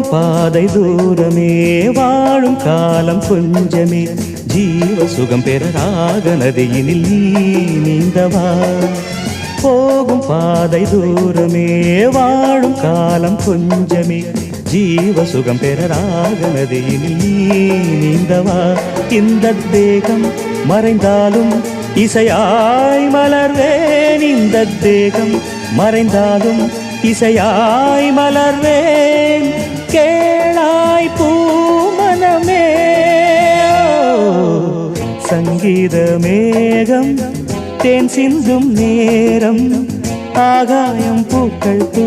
போகும் பாதை தூரமே, வாழும் காலம் கொஞ்சமே, ஜீவ சுகம் பெற ராக நதியினில் நீ நீந்தவா. போகும் பாதை தூரமே, வாழும் காலம் கொஞ்சமே, ஜீவ சுகம் பெற ராக நதியினில் நீ நீந்தவா. இந்த தேகம் மறைந்தாலும் இசையாய் மலர்வேன், இந்த தேகம் மறைந்தாலும் இசையாய் மலர்வேன். கேளாய் பூமனமே, சங்கீத மேகம் தேன் சிந்தும் நேரம், ஆகாயம் பூக்கள் பூ